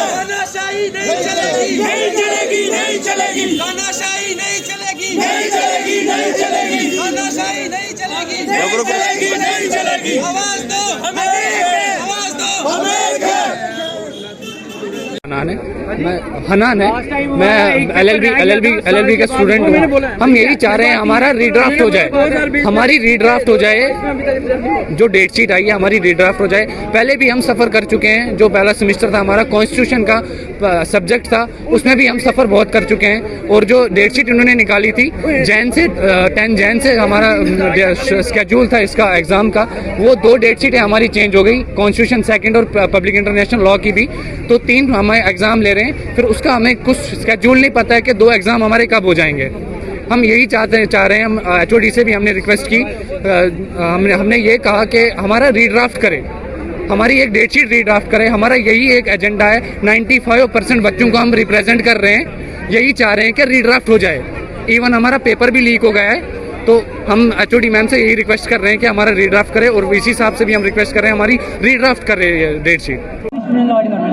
तानाशाही नहीं चलेगी, नहीं चलेगी, नहीं चलेगी, तानाशाही नहीं चलेगी, नहीं चलेगी, नहीं चलेगी, तानाशाही नहीं चलेगी, नहीं चलेगी, नहीं चलेगी। आवाज दो हमें, आवाज दो हमें। हनान है, मैं एलएलबी का स्टूडेंट हूँ। हम यही चाह रहे हैं हमारा रीड्राफ्ट हो जाए, हमारी रीड्राफ्ट हो जाए। जो डेट शीट आई है हमारी रीड्राफ्ट हो जाए। पहले भी हम सफ़र कर चुके हैं। जो पहला सेमेस्टर था हमारा कॉन्स्टिट्यूशन का सब्जेक्ट था, उसमें भी हम सफ़र बहुत कर चुके हैं। और जो डेट शीट उन्होंने निकाली थी 10 जैन से हमारा स्केड्यूल था इसका एग्ज़ाम का, वो 2 डेट शीटें हमारी चेंज हो गई, कॉन्स्टिट्यूशन सेकंड और पब्लिक इंटरनेशनल लॉ की भी। तो 3 हम एग्ज़ाम ले रहे हैं, फिर उसका हमें कुछ स्केड्यूल नहीं पता है कि 2 एग्ज़ाम हमारे कब हो जाएंगे। हम यही चाह रहे हैं। हम HOD से भी हमने रिक्वेस्ट की, हमने ये कहा कि हमारा रीड्राफ्ट करें, हमारी एक डेट शीट रीड्राफ्ट करें। हमारा यही एक एजेंडा है। 95% बच्चों को हम रिप्रेजेंट कर रहे हैं, यही चाह रहे हैं कि रीड्राफ्ट हो जाए। इवन हमारा पेपर भी लीक हो गया है, तो हम HOD मैम से यही रिक्वेस्ट कर रहे हैं कि हमारा रीड्राफ्ट करें। और VC साहब से भी हम रिक्वेस्ट कर रहे हैं हमारी रीड्राफ्ट कर रहे हैं डेट शीट।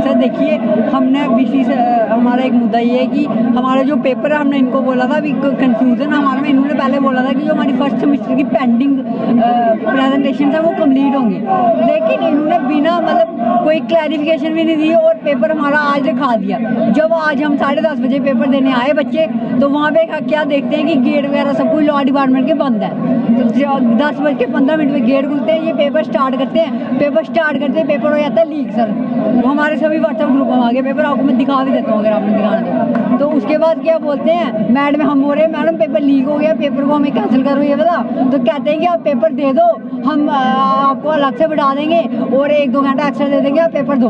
सर देखिए, हमने VC से हमारा एक मुद्दा ये है कि हमारा जो पेपर है, हमने इनको बोला था अभी कंफ्यूजन हमारे में। इन्होंने पहले बोला था कि जो हमारी फर्स्ट सेमेस्टर की पेंडिंग प्रेजेंटेशन है वो कंप्लीट होंगी, लेकिन इन्होंने बिना मतलब कोई क्लैरिफिकेशन भी नहीं दी और पेपर हमारा आज रखा दिया। जब आज हम 10:30 बजे पेपर देने आए बच्चे, तो वहाँ पे क्या देखते हैं कि गेट वगैरह सब कुछ लॉ डिपार्टमेंट के बंद है। तो 10:15 में गेट खुलते हैं, ये पेपर स्टार्ट करते हैं। पेपर स्टार्ट करते हैं, पेपर हो जाता है लीक। सर वो हमारे सभी व्हाट्सएप ग्रुप में आ गए पेपर, आपको मैं दिखा भी देता हूँ अगर आपने दिखाना तो। उसके बाद क्या बोलते हैं मैडम, हम बोल रहे हैं मैडम पेपर लीक हो गया, पेपर को हमें कैंसिल करो ये वाला। तो कहते हैं कि आप पेपर दे दो, हम आपको अलग से बढ़ा देंगे और 1-2 घंटा एक्स्ट्रा दे देंगे, आप पेपर दो।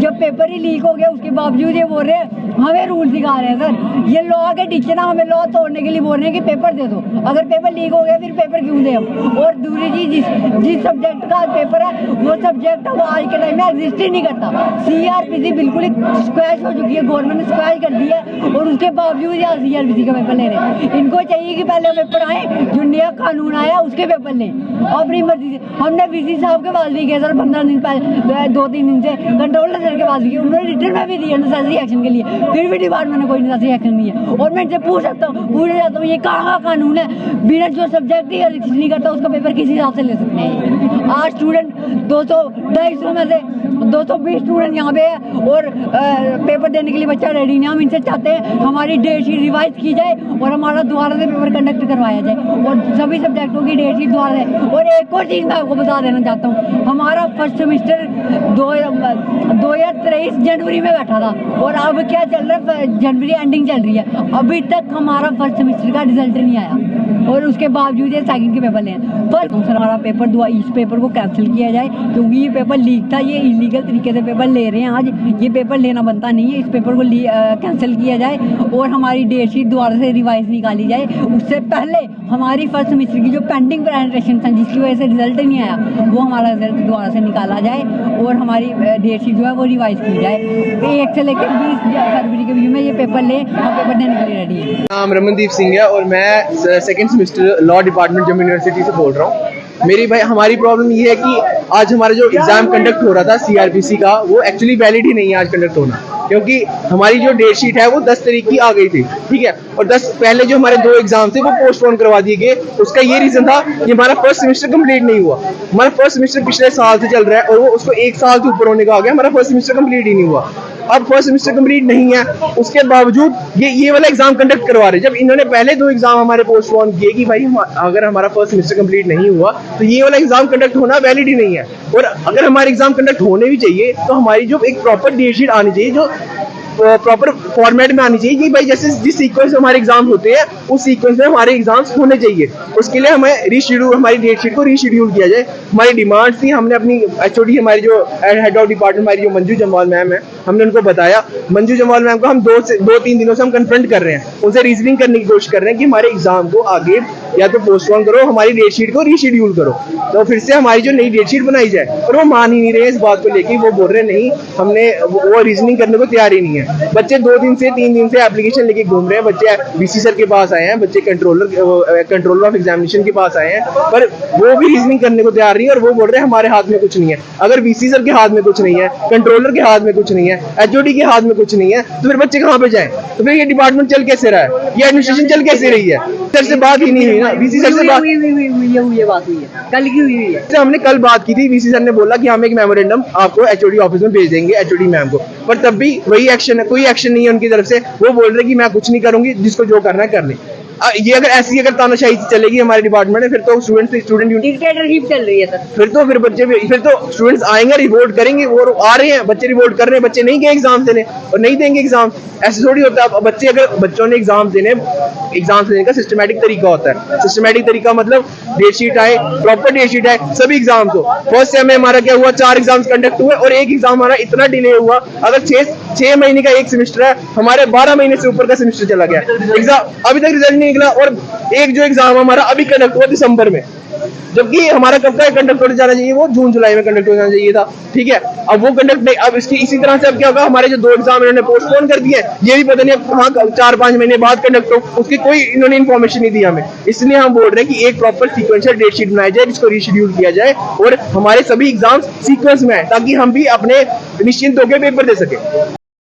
जब पेपर ही लीक हो गया उसके बावजूद ये बोल रहे हैं हमें रूल सिखा रहे हैं। सर ये लॉ के टीचर ना हमें लॉ तोड़ने के लिए बोल रहे हैं कि पेपर दे दो। अगर पेपर लीक हो गया फिर पेपर क्यों दें हम? और दूसरी चीज, जिस सब्जेक्ट का पेपर है वो सब्जेक्ट वो आज के टाइम में एग्जिस्ट ही नहीं करता। CRPC बिल्कुल ही स्क्वैश हो चुकी है, गवर्नमेंट ने स्क्वैश कर दी है और उसके बावजूद यार CRPC का पेपर ले रहे हैं। इनको चाहिए कि पहले पेपर आए, जो नया कानून आया उसके पेपर लें अपनी मर्जी से। हमने VC साहब के पास भी किया सर 15 दिन पहले, 2-3 दिन से कंट्रोलर सर के पास भी, उन्होंने रिटर्न में भी दिया नेसेसरी एक्शन के लिए, फिर भी डिपार्टमेंट ने कोई नेसेसरी एक्शन नहीं है। और मैं इनसे पूछ जाता हूँ ये कहाँ का कानून है? बिना जो सब्जेक्ट ही नहीं करता उसका पेपर किस हिसाब से ले सकते हैं? आज स्टूडेंट 200-250 में से 220 स्टूडेंट यहाँ पे है और पेपर देने के लिए बच्चा रेडी नहीं। हम इनसे चाहते हैं हमारी डेट शीट रिवाइज की जाए और हमारा दोबारा से पेपर कंडक्ट करवाया जाए और सभी सब्जेक्टों की डेट शीट दोबारा है। और एक और चीज़ मैं आपको बता देना चाहता हूँ, हमारा फर्स्ट सेमेस्टर 2023 जनवरी में बैठा था और अब क्या चल रहा है, जनवरी एंडिंग चल रही है, अभी तक हमारा फर्स्ट सेमेस्टर का रिजल्ट नहीं आया और उसके बावजूद ये सेकंड के पेपर लें। पर हमारा पेपर इस पेपर को कैंसिल किया जाए क्योंकि ये पेपर लीक था, ये इलीगल तरीके से पेपर ले रहे हैं। आज ये पेपर लेना बनता नहीं है, इस पेपर को कैंसिल किया जाए और हमारी डेट शीट दोबारा से रिवाइज निकाली जाए। उससे पहले हमारी फर्स्ट सेमेस्टर की जो पेंडिंग प्रेजेंटेशन था जिसकी वजह से रिजल्ट नहीं आया, वो हमारा रिजल्ट दोबारा से निकाला जाए और हमारी डेट शीट जो है वो रिवाइज की जाए। 1 से लेकर 20 फरवरी के बीच में ये पेपर लें, हम पेपर देने के लिए रेडी हैं। नाम रमनदीप सिंह है और मैं second semester law department Jammu university से बोल रहा हूँ। हमारी प्रॉब्लम ये है कि आज हमारा जो एग्जाम कंडक्ट हो रहा था CRPC का, वो एक्चुअली वैलिड ही नहीं है आज कंडक्ट होना, क्योंकि हमारी जो डेट शीट है वो 10 तारीख की आ गई थी, ठीक है। और 10 पहले जो हमारे 2 एग्जाम थे वो पोस्टपोन करवा दिए गए। उसका ये रीजन था कि हमारा फर्स्ट सेमेस्टर कंप्लीट नहीं हुआ। हमारा फर्स्ट सेमेस्टर पिछले साल से चल रहा है और वो उसको 1 साल से ऊपर होने का आ गया, हमारा फर्स्ट सेमेस्टर कंप्लीट ही नहीं हुआ। अब फर्स्ट सेमेस्टर कंप्लीट नहीं है, उसके बावजूद ये वाला एग्जाम कंडक्ट करवा रहे। जब इन्होंने पहले 2 एग्जाम हमारे पोस्टपोन किए कि भाई अगर हमारा फर्स्ट सेमेस्टर कंप्लीट नहीं हुआ तो ये वाला एग्जाम कंडक्ट होना वैलिड ही नहीं है। और अगर हमारे एग्जाम कंडक्ट होने भी चाहिए तो हमारी जो एक प्रॉपर डेट शीट आनी चाहिए, जो प्रॉपर फॉर्मेट में आनी चाहिए कि भाई जैसे जिस सीक्वेंस में हमारे एग्जाम होते हैं उस सीक्वेंस में हमारे एग्जाम्स होने चाहिए। उसके लिए हमें रीशेड्यूल, हमारी डेट शीट को रीशेड्यूल किया जाए। हमारी डिमांड्स थी, हमने अपनी HOD हमारी जो हेड ऑफ डिपार्टमेंट हमारी जो मंजू जम्वाल मैम है, हमने उनको बताया। मंजू जम्वाल मैम को हम 2-3 दिनों से हम कन्फ्रंट कर रहे हैं, उनसे रीजनिंग करने की कोशिश कर रहे हैं कि हमारे एग्जाम को आगे या तो पोस्टपोन करो, हमारी डेट शीट को रीशेड्यूल करो, तो फिर से हमारी जो नई डेट शीट बनाई जाए। और वो मान ही नहीं रहे इस बात को लेके, वो बोल रहे नहीं हमने वो रीजनिंग करने को तैयार ही नहीं है। बच्चे 2 दिन से 3 दिन से एप्लीकेशन लेके घूम रहे हैं, बच्चे वीसी सर के पास आए हैं, बच्चे कंट्रोलर ऑफ एग्जामिनेशन के पास आए हैं, पर वो भी रीजनिंग करने को तैयार नहीं है और वो बोल रहे हैं हमारे हाथ में कुछ नहीं है। अगर वीसी सर के हाथ में कुछ नहीं है, कंट्रोलर के हाथ में कुछ नहीं है, एचओडी के हाथ में कुछ नहीं है, तो फिर बच्चे कहाँ पे जाएं? तो फिर ये डिपार्टमेंट चल कैसे रहा है, ये एडमिनिस्ट्रेशन चल कैसे रही है? सर से बात ही नहीं हुई ना, वीसी सर से बात बात हुई है, कल की हुई है। हमने कल बात की थी, वीसी सर ने बोला कि हम एक मेमोरेंडम आपको एचओडी ऑफिस में भेज देंगे, एचओडी मैम को, पर तब भी वही एक्शन है, कोई एक्शन नहीं है उनकी तरफ से। वो बोल रहे कि मैं कुछ नहीं करूंगी, जिसको जो करना है कर ले। ये अगर ऐसी अगर तानाशाही चलेगी हमारे डिपार्टमेंट में, फिर तो स्टूडेंट डिक्टेटरशिप चल रही है सर। फिर बच्चे भी, फिर तो स्टूडेंट्स आएंगे रिवोल्ट करेंगे, वो आ रहे हैं बच्चे रिवोल्ट कर रहे हैं, बच्चे नहीं गए एग्जाम देने और नहीं देंगे एग्जाम। ऐसे थोड़ी होता है। बच्चे अगर बच्चों ने एग्जाम देने का सिस्टमैटिक तरीका होता है। सिस्टमैटिक तरीका मतलब डेट शीट आए, प्रॉपर डेट शीट आए, सभी एग्जाम को। फर्स्ट सेम में हमारा क्या हुआ, 4 एग्जाम्स कंडक्ट हुए और एक एग्जाम हमारा इतना डिले हुआ। अगर 6 महीने का एक सेमेस्टर है, हमारे 12 महीने से ऊपर का सेमेस्टर चला गया, एग्जाम अभी तक रिजल्ट नहीं निकला। और एक जो एग्जाम हमारा अभी कंडक्ट हुआ दिसंबर में, जबकि हमारा कब का कंडक्ट हो जाना चाहिए, वो जून जुलाई में कंडक्ट हो जाना चाहिए था। ठीक है, अब वो कंडक्ट नहीं, अब इसकी इसी तरह से अब क्या होगा, हमारे जो 2 एग्जाम इन्होंने पोस्टपोन कर दिए, ये भी पता नहीं कहाँ 4-5 महीने बाद कंडक्ट हो, उसकी कोई इन्होंने इन्फॉर्मेशन नहीं दी हमें। इसलिए हम बोल रहे हैं कि एक प्रॉपर सीक्वेंशियल डेट शीट बनाई जाए, जिसको रीशेड्यूल किया जाए और हमारे सभी एग्जाम सीक्वेंस में आए, ताकि हम भी अपने निश्चिंत होकर पेपर दे सके।